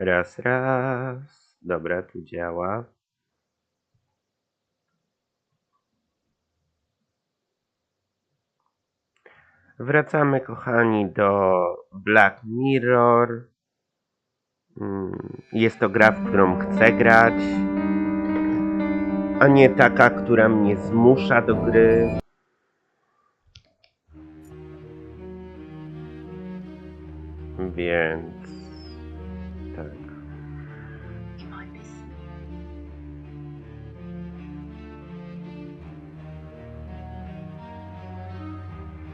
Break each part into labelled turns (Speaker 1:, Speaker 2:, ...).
Speaker 1: Raz, raz. Dobra, tu działa. Wracamy, kochani, do Black Mirror. Jest to gra, w którą chcę grać, a nie taka, która mnie zmusza do gry. Więc tak.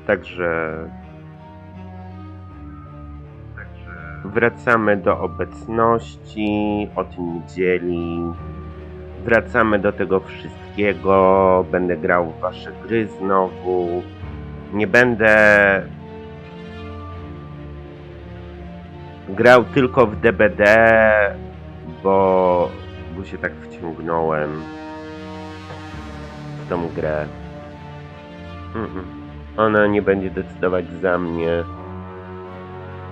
Speaker 1: Także wracamy do obecności od niedzieli. Wracamy do tego wszystkiego. Będę grał w wasze gry znowu. Nie będę grał tylko w DBD, bo się tak wciągnąłem w tą grę. Ona nie będzie decydować za mnie.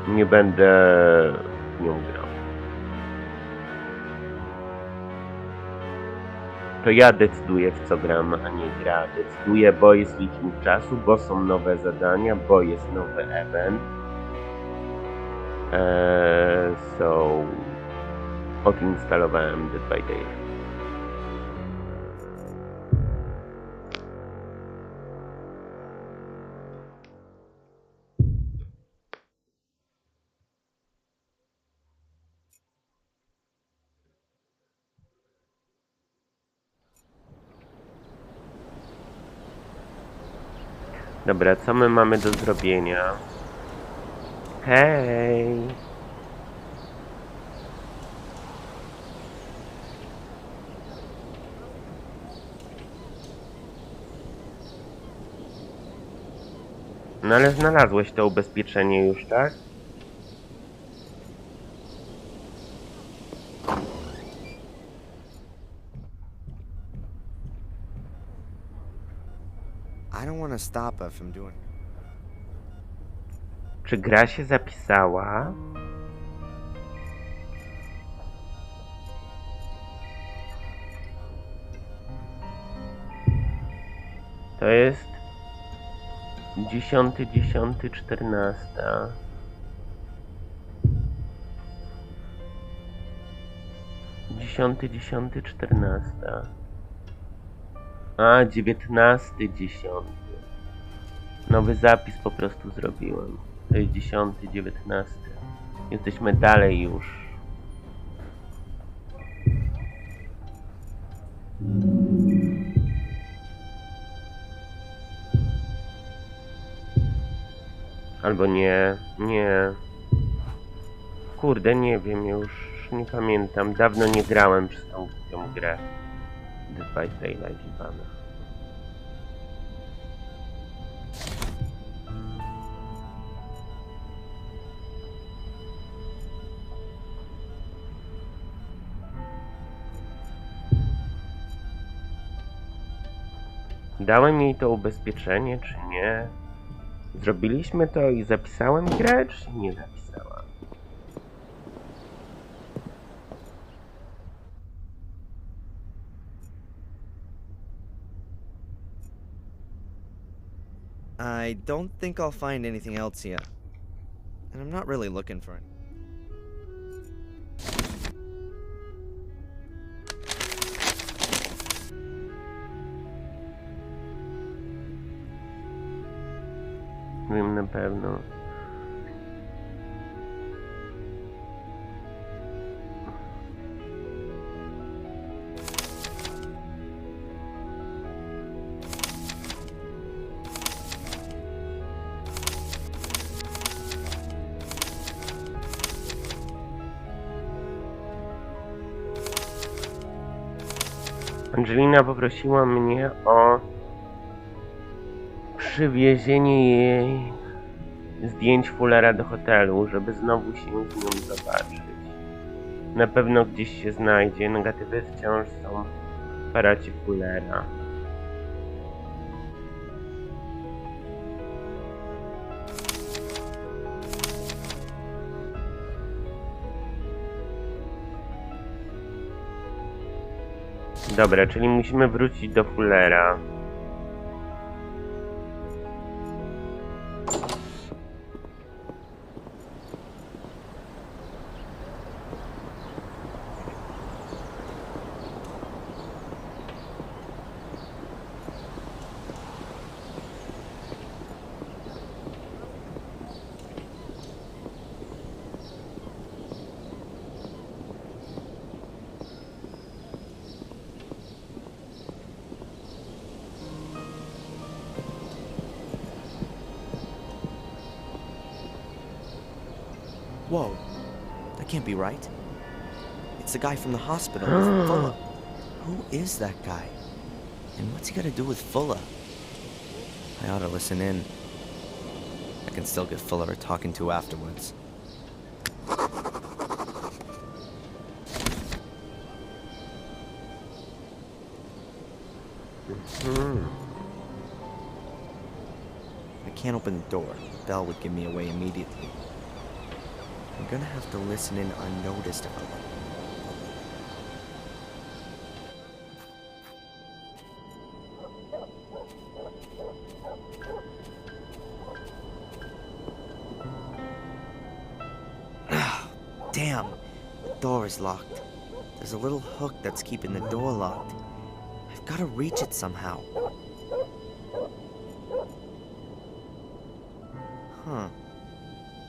Speaker 1: Nie będę w nią grał. To ja decyduję, w co gram, a nie gra. Decyduję, bo jest licznik czasu, bo są nowe zadania, bo jest nowy event. So odinstalowałem Dead by Daylight. Dobra, co my mamy do zrobienia? Hej! No ale znalazłeś to ubezpieczenie już, tak?
Speaker 2: I don't want to stop her from doing.
Speaker 1: Czy gra się zapisała? To jest 10.10.14. 10.10.14. A, 19.10. Nowy zapis po prostu zrobiłem. To jest 10.19. Jesteśmy dalej już. Albo nie, nie. Kurde, nie wiem już, nie pamiętam. Dawno nie grałem przez tą grę. Dead by Daylight i pana. Dałem jej to ubezpieczenie, czy nie? Zrobiliśmy to i zapisałem grę, czy nie zapisałam?
Speaker 2: I don't think I'll find anything else here. And I'm not really looking for it.
Speaker 1: Wiem na pewno. Angelina poprosiła mnie o przywiezienie jej zdjęć Fullera do hotelu, żeby znowu się z nią zobaczyć. Na pewno gdzieś się znajdzie. Negatywy wciąż są w aparacie Fullera. Dobra, czyli musimy wrócić do Fullera.
Speaker 2: Whoa, that can't be right. It's the guy from the hospital with Fuller. Who is that guy? And what's he got to do with Fuller? I ought to listen in. I can still get Fuller a talking to afterwards. I can't open the door. The bell would give me away immediately. I'm gonna have to listen in unnoticed if I want. Damn, the door is locked. There's a little hook that's keeping the door locked. I've gotta reach it somehow. Huh.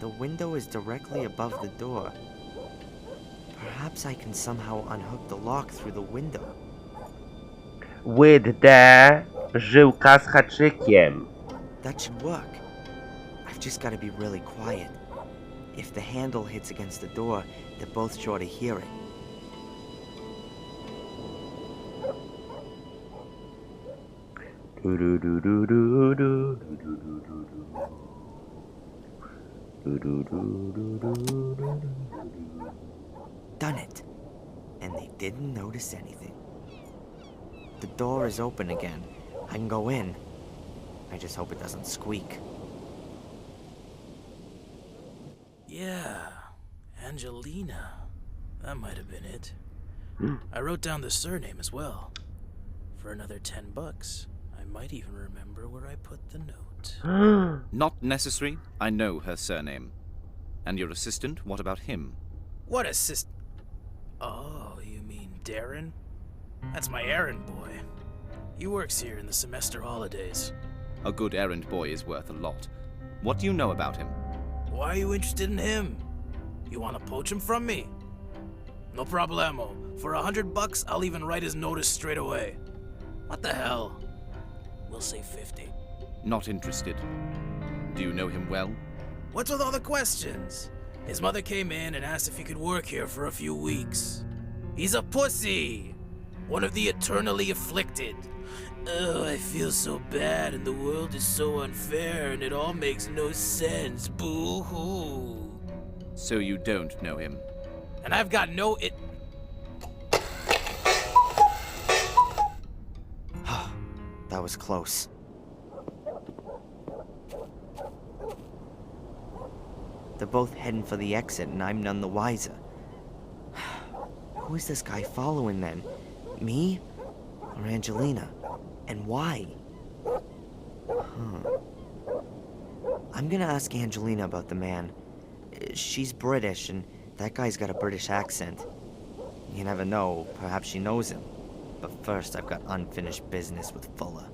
Speaker 2: The window is directly above the door. Perhaps I can somehow unhook the lock through the window.
Speaker 1: With the żyłka z haczykiem.
Speaker 2: That should work. I've just got to be really quiet. If the handle hits against the door, they're both sure to hear it. Done it. And they didn't notice anything. The door is open again. I can go in. I just hope it doesn't squeak.
Speaker 3: Yeah, Angelina. That might have been it. I wrote down the surname as well. For another $10, I might even remember where I put the note.
Speaker 4: Not necessary. I know her surname. And your assistant, what about him?
Speaker 3: What assist? Oh, you mean Darren? That's my errand boy. He works here in the semester holidays.
Speaker 4: A good errand boy is worth a lot. What do you know about him?
Speaker 3: Why are you interested in him? You want to poach him from me? No problemo. For $100, I'll even write his notice straight away. What the hell? We'll say 50.
Speaker 4: Not interested. Do you know him well?
Speaker 3: What's with all the questions? His mother came in and asked if he could work here for a few weeks. He's a pussy! One of the eternally afflicted. Oh, I feel so bad and the world is so unfair and it all makes no sense. Boo-hoo.
Speaker 4: So you don't know him?
Speaker 3: And I've got no it...
Speaker 2: That was close. They're both heading for the exit and I'm none the wiser. Who is this guy following then? Me? Or Angelina? And why? I'm gonna ask Angelina about the man. She's British, and that guy's got a British accent. You never know, perhaps she knows him. But first, I've got unfinished business with Fuller.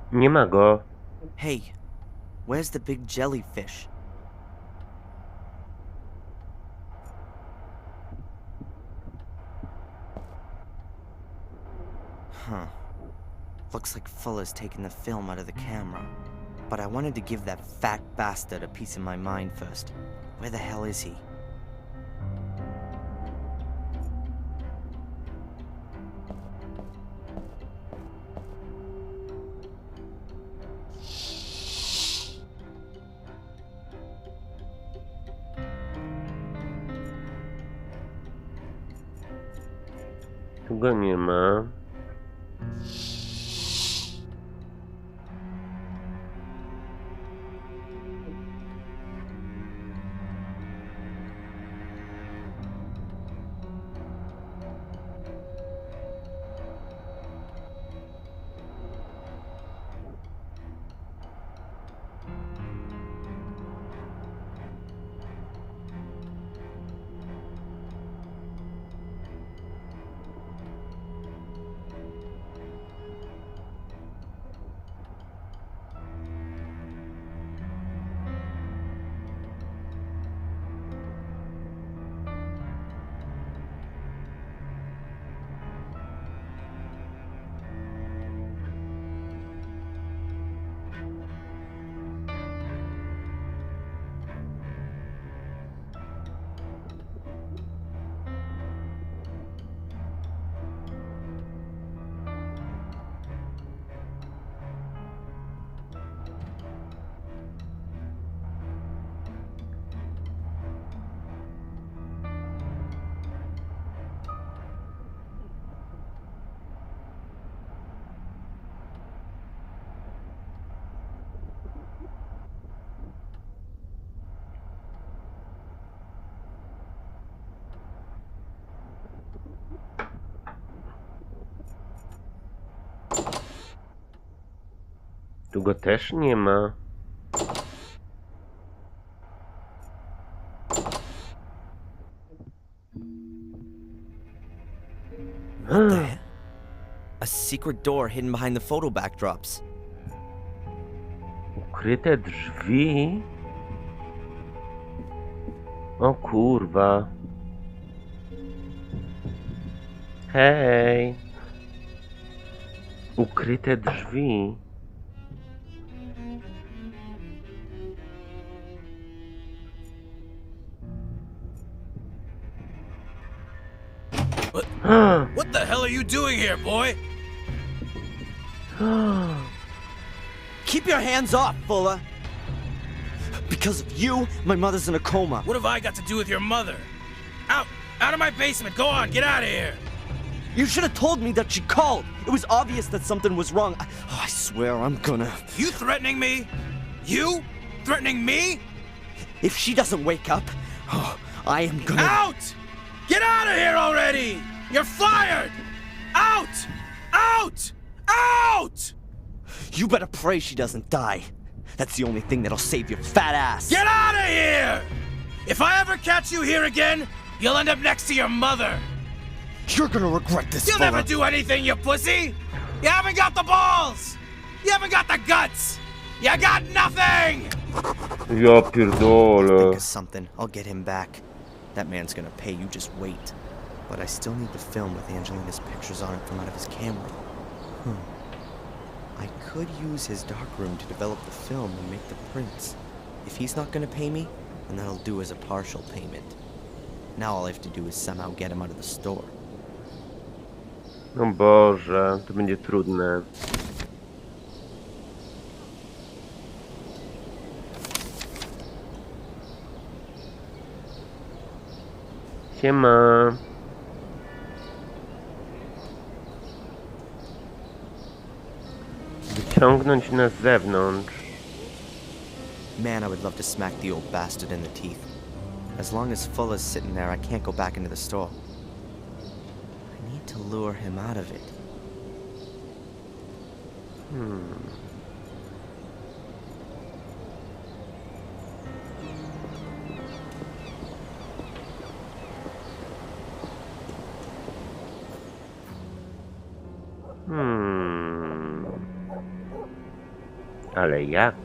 Speaker 1: Nie ma go.
Speaker 2: Hey, where's the big jellyfish? Huh. Looks like Fuller's taken the film out of the camera. But I wanted to give that fat bastard a piece of my mind first. Where the hell is he?
Speaker 1: Tu go nie ma. Tu go też nie ma.
Speaker 2: What the hell? A secret door hidden behind the photo backdrops.
Speaker 1: Ukryte drzwi? O kurwa. Hej. Ukryte drzwi.
Speaker 3: What the hell are you doing here, boy?
Speaker 2: Keep your hands off, Fuller! Because of you, my mother's in a coma.
Speaker 3: What have I got to do with your mother? Out! Out of my basement! Go on, get out of here!
Speaker 2: You should have told me that she called. It was obvious that something was wrong. I swear I'm gonna...
Speaker 3: You threatening me? You? Threatening me?
Speaker 2: If she doesn't wake up, I am gonna...
Speaker 3: Out! Get out of here already! You're fired! Out! Out! Out!
Speaker 2: You better pray she doesn't die. That's the only thing that'll save your fat ass.
Speaker 3: Get out of here! If I ever catch you here again, you'll end up next to your mother.
Speaker 2: You're gonna regret this,
Speaker 3: You'll
Speaker 2: Fuller.
Speaker 3: never do anything, you pussy! You haven't got the balls! You haven't got the guts! You got nothing!
Speaker 1: Ja
Speaker 2: Think
Speaker 1: pierdolę.
Speaker 2: of something. I'll get him back. That man's gonna pay, you just wait. But I still need the film with Angelina's pictures on it from out of his camera. I could use his darkroom to develop the film and make the prints. If he's not gonna pay me, then that'll do as a partial payment. Now all I have to do is somehow get him out of the store.
Speaker 1: No Boże, to będzie trudne. Siema. Wyciągnąć na zewnątrz.
Speaker 2: Man, I would love to smack the old bastard in the teeth. As long as Fuller's sitting there, I can't go back into the store. I need to lure him out of it.
Speaker 1: Ale jak?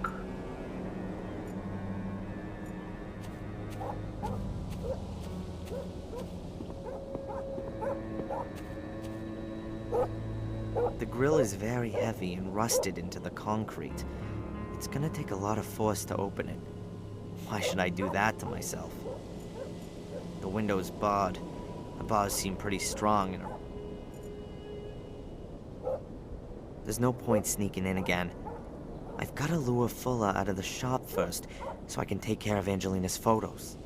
Speaker 2: grill is very heavy and rusted into the concrete. It's gonna take a lot of force to open it. Why should I do that to myself? The window is barred. The bars seem pretty strong and... There's no point sneaking in again. I've gotta lure Fuller out of the shop first, so I can take care of Angelina's photos.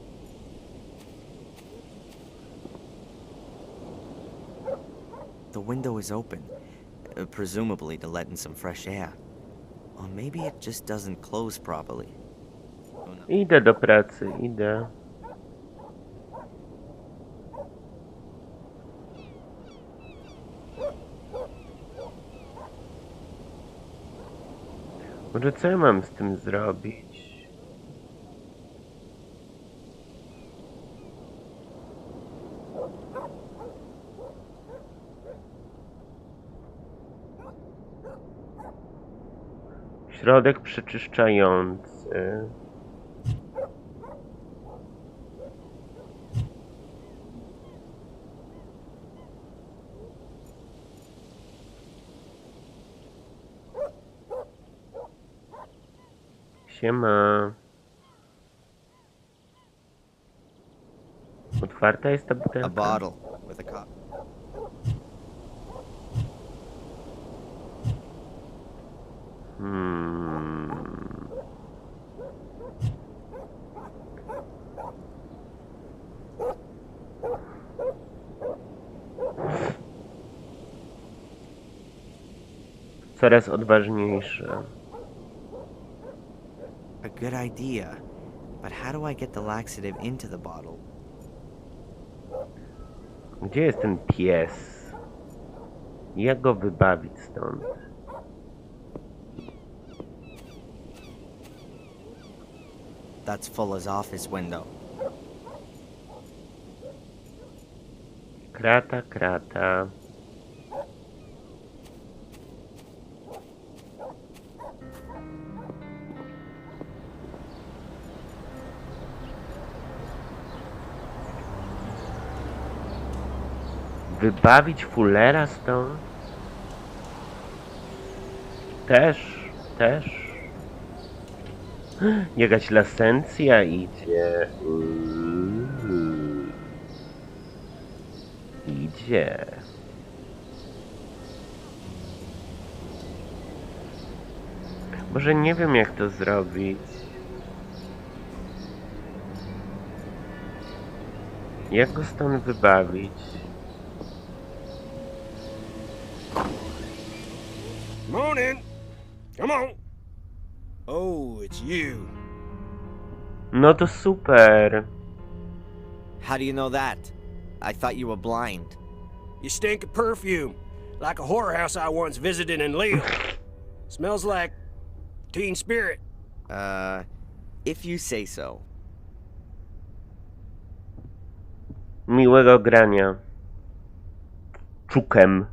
Speaker 2: The window is open, presumably to let in some fresh air. Or maybe it just doesn't close properly. Oh, no.
Speaker 1: Idę do pracy, idę. Może co ja mam z tym zrobić? Środek przeczyszczający. Siema. Otwarta jest ta
Speaker 2: A
Speaker 1: butelka?
Speaker 2: bottle with a cup.
Speaker 1: Coraz odważniejsze.
Speaker 2: A good idea. But how do I get the laxative into the bottle?
Speaker 1: Gdzie jest ten pies? Jak go wybawić stąd?
Speaker 2: That's Fuller's office window.
Speaker 1: Krata, krata. Wybawić Fullera stąd? Też. Jakaś lasencja idzie. Idzie. Może nie wiem jak to zrobić. Jak go stąd wybawić?
Speaker 5: Morning. Come on. Oh, it's you.
Speaker 1: No to super.
Speaker 2: How do you know that? I thought you were blind.
Speaker 5: You stink of perfume, like a whorehouse I once visited in Lille. Smells like teen spirit.
Speaker 2: If you say so.
Speaker 1: Miłego grania. Czukem.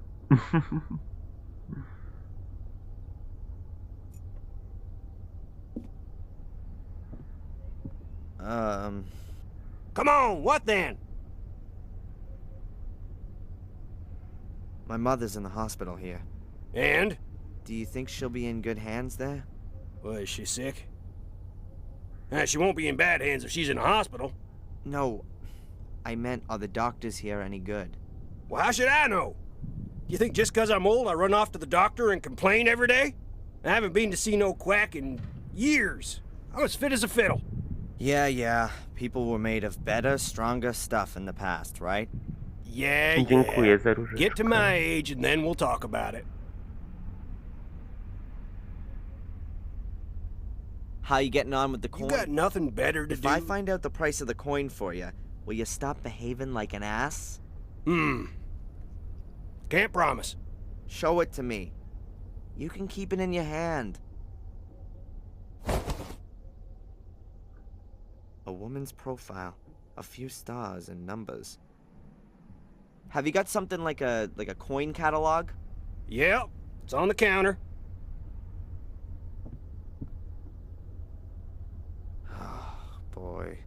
Speaker 5: Come on, what then?
Speaker 2: My mother's in the hospital here.
Speaker 5: And?
Speaker 2: Do you think she'll be in good hands there?
Speaker 5: Well, is she sick? She won't be in bad hands if she's in a hospital.
Speaker 2: No, I meant, are the doctors here any good?
Speaker 5: Well, how should I know? You think just 'cause I'm old I run off to the doctor and complain every day? I haven't been to see no quack in years. I was fit as a fiddle.
Speaker 2: Yeah. People were made of better, stronger stuff in the past, right?
Speaker 5: Yeah.
Speaker 1: Dziękuję za różyczkę.
Speaker 5: Get to my age and then we'll talk about it.
Speaker 2: How you getting on with the
Speaker 5: You
Speaker 2: coin?
Speaker 5: got nothing better to
Speaker 2: If
Speaker 5: do?
Speaker 2: I find out the price of the coin for you, will you stop behaving like an ass?
Speaker 5: Can't promise.
Speaker 2: Show it to me. You can keep it in your hand. A woman's profile, a few stars and numbers. Have you got something like a coin catalog?
Speaker 5: Yep, it's on the counter.
Speaker 2: Oh, boy.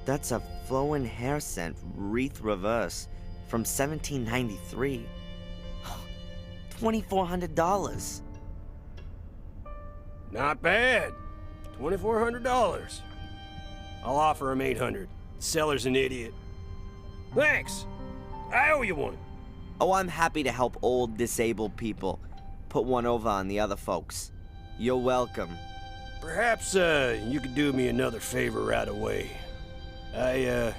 Speaker 2: That's a flowing hair scent, wreath reverse, from 1793. $2,400.
Speaker 5: Not bad. $2,400. I'll offer him $800. Seller's an idiot. Thanks. I owe you one.
Speaker 2: Oh, I'm happy to help old, disabled people. Put one over on the other folks. You're welcome.
Speaker 5: Perhaps, you could do me another favor right away. I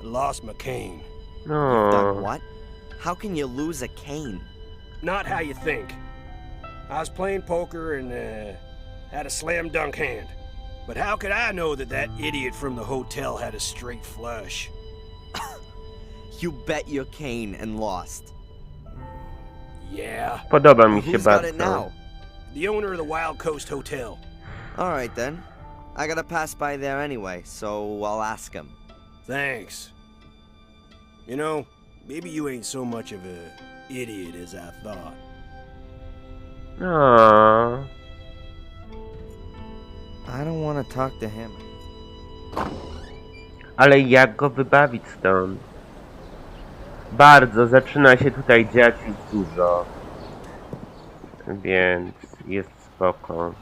Speaker 5: lost my cane.
Speaker 2: You've done
Speaker 1: No.
Speaker 2: what? How can you lose a cane?
Speaker 5: Not how you think. I was playing poker and, had a slam dunk hand. But how could I know that that idiot from the hotel had a straight flush?
Speaker 2: You bet your cane and lost.
Speaker 5: Yeah.
Speaker 1: Podoba mi się
Speaker 2: Who's got it
Speaker 1: bardzo.
Speaker 2: now?
Speaker 5: The owner of the Wild Coast Hotel.
Speaker 2: Alright then. I gotta pass by there anyway, so I'll ask him.
Speaker 5: Thanks. You know, maybe you ain't so much of a idiot as I thought.
Speaker 1: O.
Speaker 2: I don't want to talk to him.
Speaker 1: Ale jak go wybawić stąd? Bardzo, zaczyna się tutaj dziać już dużo. Więc jest spoko.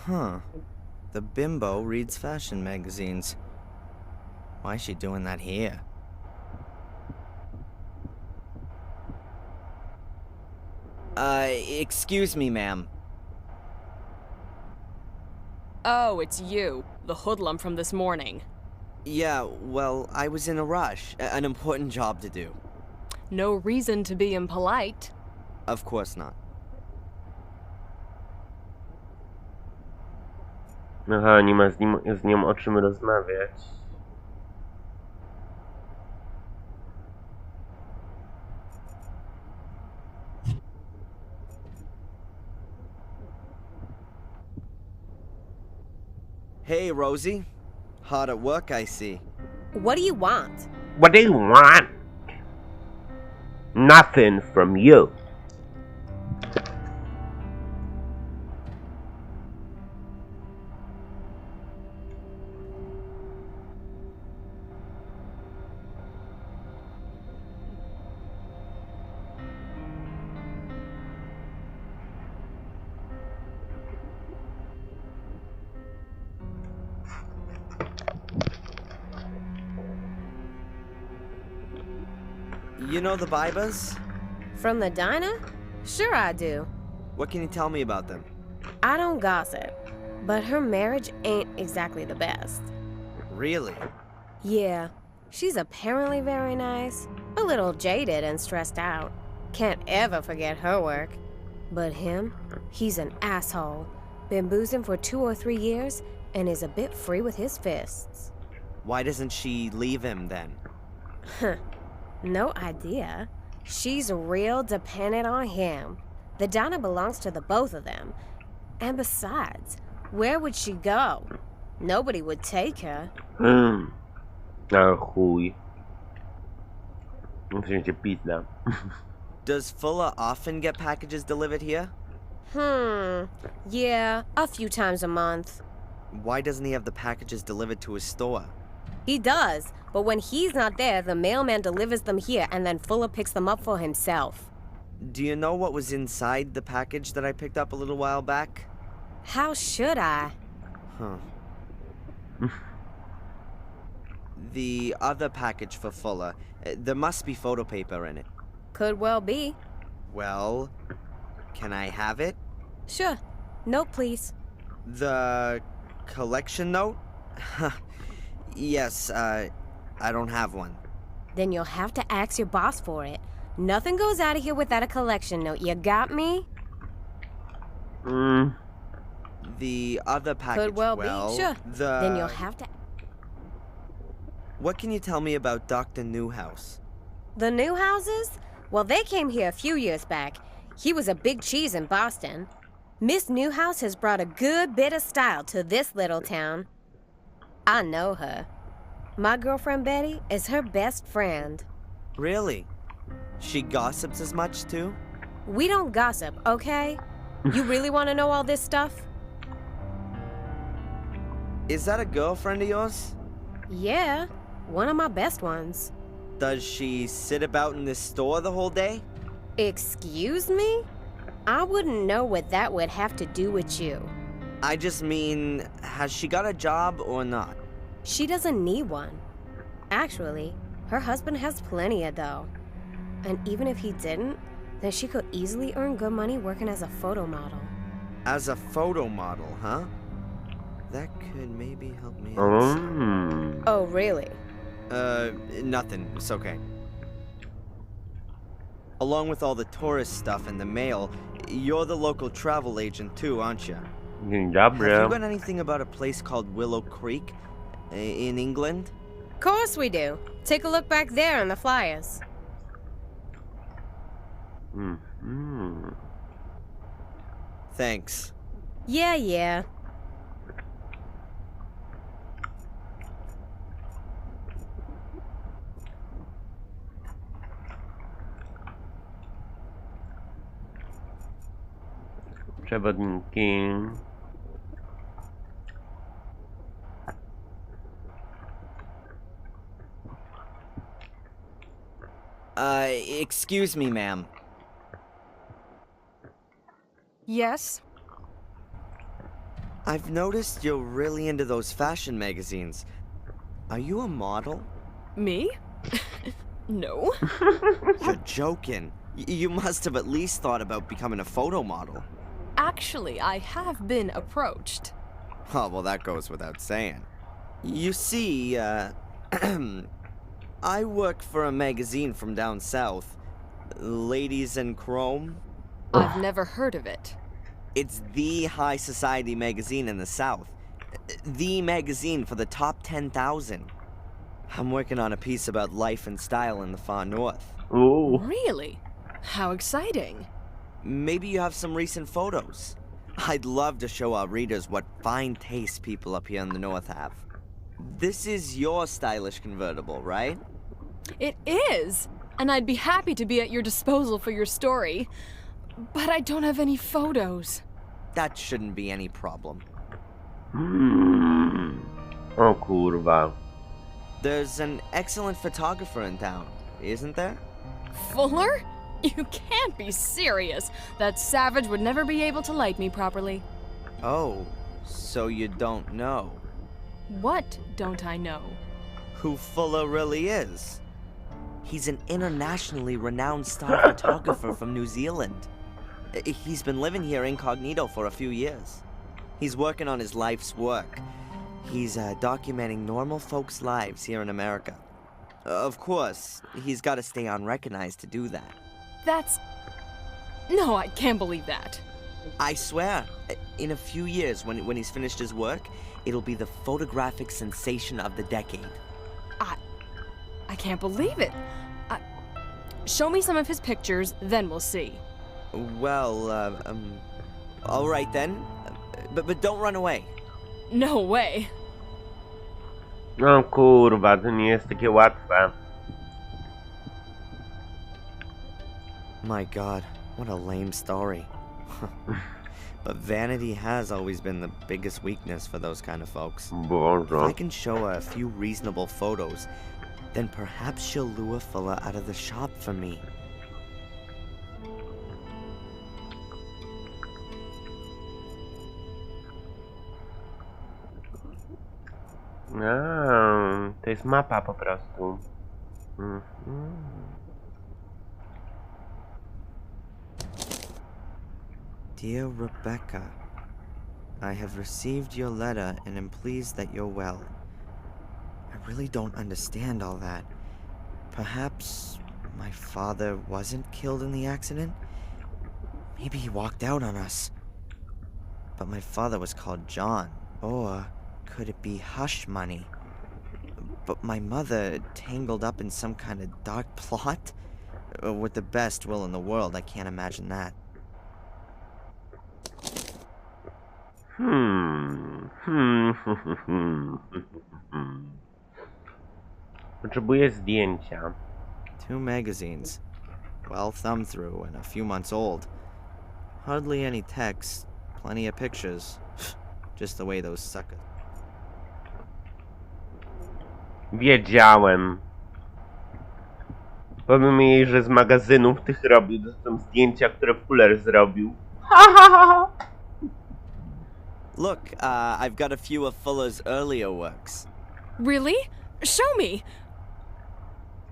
Speaker 2: Huh. The bimbo reads fashion magazines. Why is she doing that here? Excuse me, ma'am.
Speaker 6: Oh, it's you, the hoodlum from this morning.
Speaker 2: Yeah, well, I was in a rush. An important job to do.
Speaker 6: No reason to be impolite.
Speaker 2: Of course not.
Speaker 1: Aha, nie ma z nią o czym rozmawiać.
Speaker 2: Hey, Rosie. Hard at work, I see.
Speaker 7: What do you want?
Speaker 1: What do you want? Nothing from you.
Speaker 2: You know the Bibas?
Speaker 7: From the diner? Sure I do.
Speaker 2: What can you tell me about them?
Speaker 7: I don't gossip, but her marriage ain't exactly the best.
Speaker 2: Really?
Speaker 7: Yeah, she's apparently very nice, a little jaded and stressed out. Can't ever forget her work. But him, he's an asshole. Been boozing for 2 or 3 years and is a bit free with his fists.
Speaker 2: Why doesn't she leave him then?
Speaker 7: Huh. No idea. She's real dependent on him. The diner belongs to the both of them. And besides, where would she go? Nobody would take her.
Speaker 1: A chuj. W sensie pizda.
Speaker 2: Does Fuller often get packages delivered here?
Speaker 7: Yeah, a few times a month.
Speaker 2: Why doesn't he have the packages delivered to his store?
Speaker 7: He does, but when he's not there, the mailman delivers them here and then Fuller picks them up for himself.
Speaker 2: Do you know what was inside the package that I picked up a little while back?
Speaker 7: How should I?
Speaker 2: Huh. The other package for Fuller, there must be photo paper in it.
Speaker 7: Could well be.
Speaker 2: Well, can I have it?
Speaker 7: Sure. Note, please.
Speaker 2: The collection note? Yes, I don't have one.
Speaker 7: Then you'll have to ask your boss for it. Nothing goes out of here without a collection note. You got me?
Speaker 2: The other package,
Speaker 7: Could well
Speaker 2: well,
Speaker 7: be. Sure.
Speaker 2: the...
Speaker 7: Then you'll have to...
Speaker 2: What can you tell me about Dr. Newhouse?
Speaker 7: The Newhouses? Well, they came here a few years back. He was a big cheese in Boston. Miss Newhouse has brought a good bit of style to this little town. I know her. My girlfriend Betty is her best friend.
Speaker 2: Really? She gossips as much too?
Speaker 7: We don't gossip, okay? You really want to know all this stuff?
Speaker 2: Is that a girlfriend of yours?
Speaker 7: Yeah, one of my best ones.
Speaker 2: Does she sit about in this store the whole day?
Speaker 7: Excuse me? I wouldn't know what that would have to do with you.
Speaker 2: I just mean, has she got a job or not?
Speaker 7: She doesn't need one. Actually, her husband has plenty of dough. And even if he didn't, then she could easily earn good money working as a photo model.
Speaker 2: As a photo model, huh? That could maybe help me out.
Speaker 7: Oh, really?
Speaker 2: Nothing. It's okay. Along with all the tourist stuff and the mail, you're the local travel agent too, aren't you?
Speaker 1: Dzień dobry.
Speaker 2: Have you got anything about a place called Willow Creek in England?
Speaker 7: Of course we do. Take a look back there on the flyers.
Speaker 2: Thanks.
Speaker 7: Yeah.
Speaker 1: Przewodniki.
Speaker 2: Excuse me, ma'am.
Speaker 6: Yes?
Speaker 2: I've noticed you're really into those fashion magazines. Are you a model?
Speaker 6: Me? No.
Speaker 2: You're joking. You must have at least thought about becoming a photo model.
Speaker 6: Actually, I have been approached.
Speaker 2: Oh, well, that goes without saying. You see, I work for a magazine from down south. Ladies in Chrome.
Speaker 6: I've never heard of it.
Speaker 2: It's the high society magazine in the South. The magazine for the top 10,000. I'm working on a piece about life and style in the far north.
Speaker 1: Ooh.
Speaker 6: Really? How exciting.
Speaker 2: Maybe you have some recent photos. I'd love to show our readers what fine taste people up here in the north have. This is your stylish convertible, right?
Speaker 6: It is! And I'd be happy to be at your disposal for your story. But I don't have any photos.
Speaker 2: That shouldn't be any problem.
Speaker 1: O kurwa.
Speaker 2: There's an excellent photographer in town, isn't there?
Speaker 6: Fuller? You can't be serious. That savage would never be able to light me properly.
Speaker 2: Oh, so you don't know
Speaker 6: What don't I know?
Speaker 2: who Fuller really is? He's an internationally renowned star photographer from New Zealand. He's been living here incognito for a few years. He's working on his life's work. He's documenting normal folks' lives here in America. Of course, he's got to stay unrecognized to do that.
Speaker 6: That's... No, I can't believe that.
Speaker 2: I swear, in a few years, when he's finished his work, it'll be the photographic sensation of the decade.
Speaker 6: I can't believe it. Show me some of his pictures, then we'll see.
Speaker 2: Well, all right then. But don't run away.
Speaker 6: No way.
Speaker 1: No kurwa, to nie jest takie łatwe.
Speaker 2: My God, what a lame story. But vanity has always been the biggest weakness for those kind of folks. If I
Speaker 1: Boże.
Speaker 2: can show her a few reasonable photos, then perhaps she'll lure Fuller out of the shop for me.
Speaker 1: To jest mapa po prostu.
Speaker 2: Dear Rebecca, I have received your letter and am pleased that you're well. I really don't understand all that. Perhaps my father wasn't killed in the accident? Maybe he walked out on us. But my father was called John. Or could it be hush money? But my mother tangled up in some kind of dark plot? With the best will in the world, I can't imagine that.
Speaker 1: Potrzebuję zdjęcia.
Speaker 2: 2 magazines. Well thumbed through and a few months old. Hardly any text, plenty of pictures. Just the way those suckers.
Speaker 1: Wiedziałem. Powiem jej, że z magazynów tych robił. To są zdjęcia, które Fuller zrobił.
Speaker 2: Look, I've got a few of Fuller's earlier works.
Speaker 6: Really? Show me!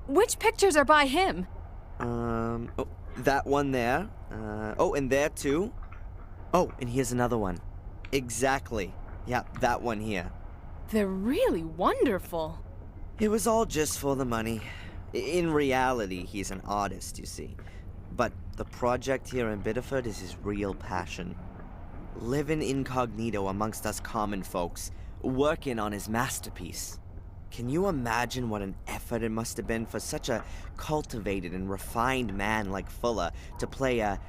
Speaker 6: Which pictures are by him?
Speaker 2: Oh, that one there. Oh, and there too. Oh, and here's another one. Exactly. Yeah, that one here.
Speaker 6: They're really wonderful.
Speaker 2: It was all just for the money. In reality, he's an artist, you see. But the project here in Biddeford is his real passion. Living incognito amongst us common folks, working on his masterpiece. Can you imagine what an effort it must have been for such a cultivated and refined man like Fuller to play a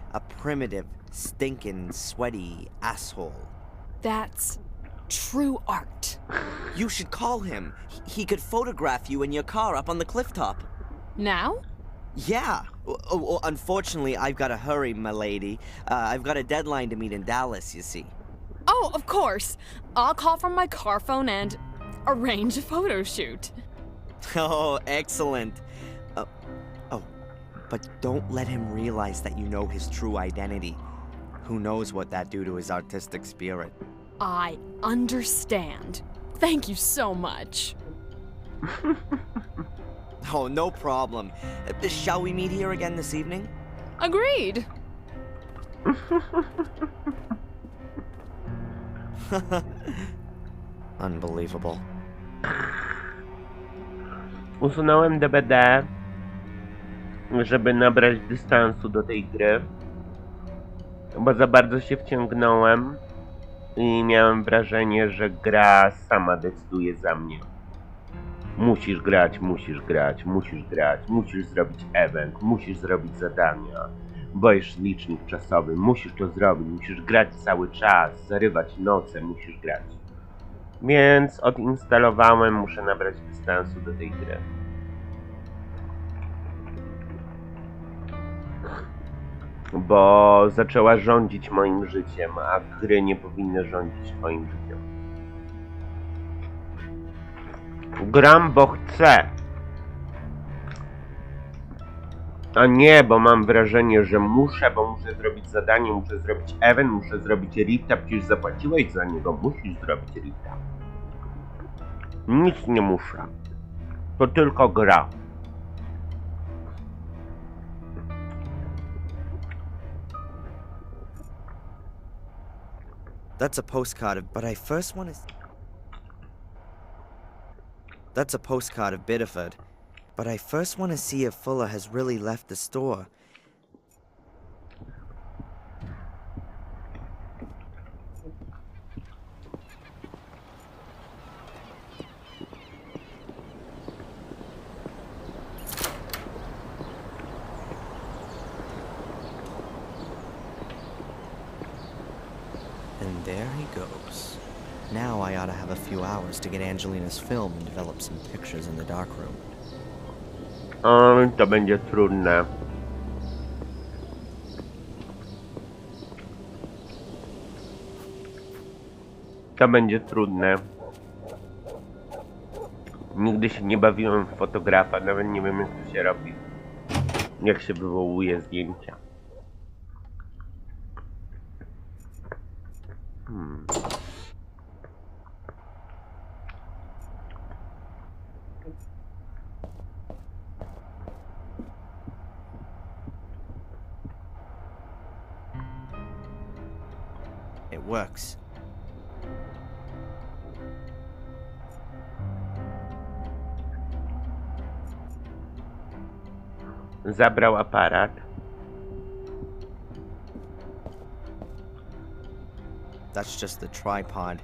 Speaker 2: primitive, stinking, sweaty asshole?
Speaker 6: That's true art.
Speaker 2: You should call him. He could photograph you in your car up on the cliff top.
Speaker 6: Now?
Speaker 2: Yeah. Oh, unfortunately, I've got to hurry, my lady. I've got a deadline to meet in Dallas, you see.
Speaker 6: Oh, of course. I'll call from my car phone and arrange a photo shoot.
Speaker 2: Oh, excellent. But don't let him realize that you know his true identity. Who knows what that do to his artistic spirit?
Speaker 6: I understand. Thank you so much.
Speaker 2: Oh, no problem. Shall we meet here again this evening?
Speaker 6: Agreed.
Speaker 2: Unbelievable.
Speaker 1: Usunąłem DVD, żeby nabrać dystansu do tej gry, bo za bardzo się wciągnąłem i miałem wrażenie, że gra sama decyduje za mnie. Musisz grać, musisz grać, musisz grać, musisz zrobić event, musisz zrobić zadania, bo jest licznik czasowy, musisz to zrobić, musisz grać cały czas, zarywać noce, musisz grać. Więc odinstalowałem, muszę nabrać dystansu do tej gry. Bo zaczęła rządzić moim życiem, a gry nie powinny rządzić moim życiem. Gram, bo chcę. A nie, bo mam wrażenie, że muszę, bo muszę zrobić zadanie, muszę zrobić event, muszę zrobić rifta, przecież zapłaciłeś za niego, musisz zrobić rifta. Nic nie muszę. To tylko gra.
Speaker 2: That's a postcard, but I first want to... That's a postcard of Biddeford, but I first want to see if Fuller has really left the store. And there he goes. Now I ought to have a few hours to get Angelina's film and develop some pictures in the darkroom.
Speaker 1: To będzie trudne. To będzie trudne. Nigdy się nie bawiłem w fotografa, nawet nie wiem jak to się robi. Jak się wywołuje zdjęcia.
Speaker 2: It works.
Speaker 1: Zabrał aparat.
Speaker 2: That's just the tripod.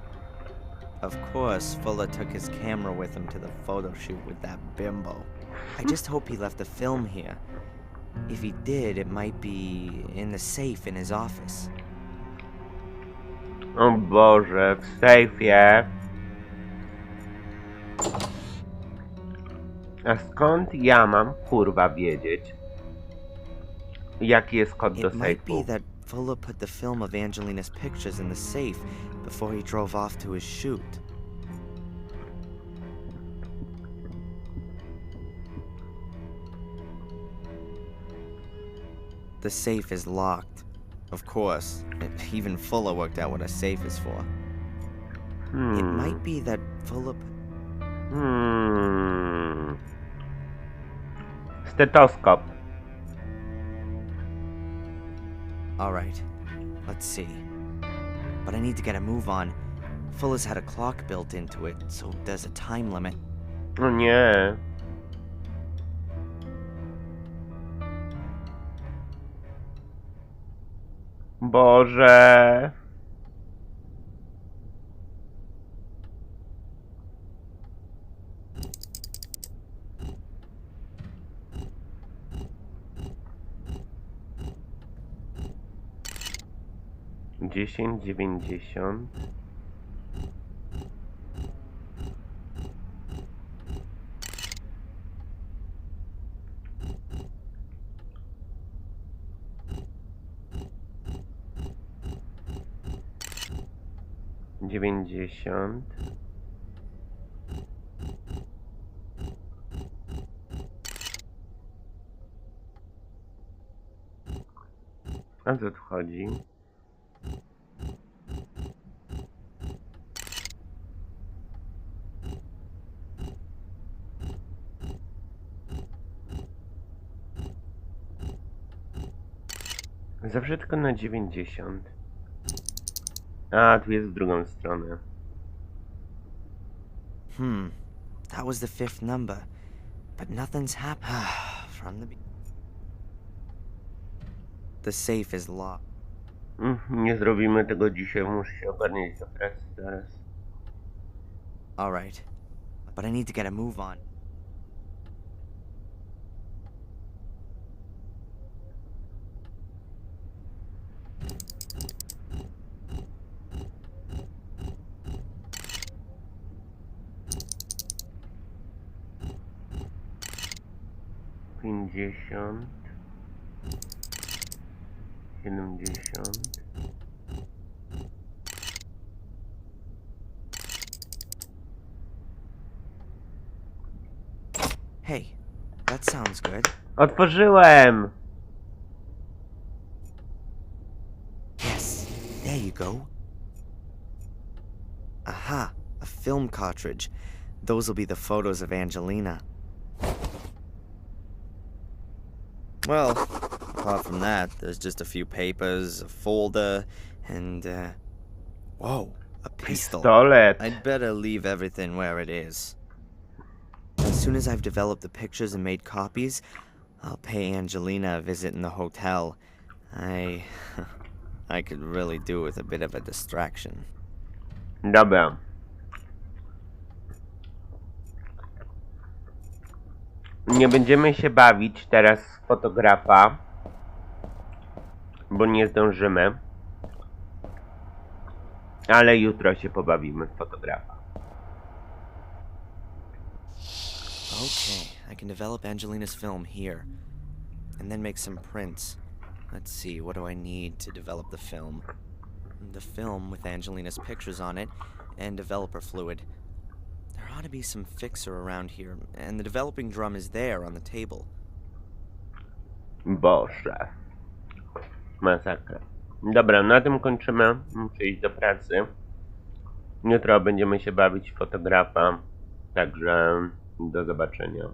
Speaker 2: Of course, Fuller took his camera with him to the photo shoot with that bimbo. I just hope he left the film here. If he did, it might be in the safe in his office.
Speaker 1: O Boże, w sejfie. A skąd ja mam kurwa wiedzieć, jaki jest kod do
Speaker 2: It might be
Speaker 1: sejfu?
Speaker 2: that Fuller put the film of Angelina's pictures in the safe before he drove off to his shoot. The safe is locked. Of course, even Fuller worked out what a safe is for. It might be that Fuller...
Speaker 1: Stetoskop.
Speaker 2: Alright, let's see. But I need to get a move on. Fuller's had a clock built into it, so there's a time limit.
Speaker 1: O nie. Boże. Dziesięć 90. Dziewięćdziesiąt. A co tu chodzi? Zawsze tylko na 90. A, tu jest w drugą stronę.
Speaker 2: That was the 5th number. But nothing's happened from the... The safe is locked.
Speaker 1: Nie zrobimy tego dzisiaj, muszę się ogarniać do pracy zaraz.
Speaker 2: Alright. But I need to get a move on.
Speaker 1: Pięćdziesiąt. 70.
Speaker 2: Hey, that sounds good.
Speaker 1: Otworzyłem!
Speaker 2: Yes, there you go. Aha, a film cartridge. Those will be the photos of Angelina. Well, apart from that, there's just a few papers, a folder, and, whoa, a pistol.
Speaker 1: Pistolet.
Speaker 2: I'd better leave everything where it is. As soon as I've developed the pictures and made copies, I'll pay Angelina a visit in the hotel. I could really do with a bit of a distraction.
Speaker 1: Dobra. Nie będziemy się bawić teraz w fotografa, bo nie zdążymy. Ale jutro się pobawimy w fotografa.
Speaker 2: Okay, I can develop Angelina's film here, and then make some prints. Let's see, what do I need to develop the film? The film with Angelina's pictures on it, and developer fluid. There ought to be some fixer around here, and the developing drum is there on the table.
Speaker 1: Boże. Masakra. Dobra, na tym kończymy. Muszę iść do pracy. Jutro będziemy się bawić w fotografa. Także do zobaczenia.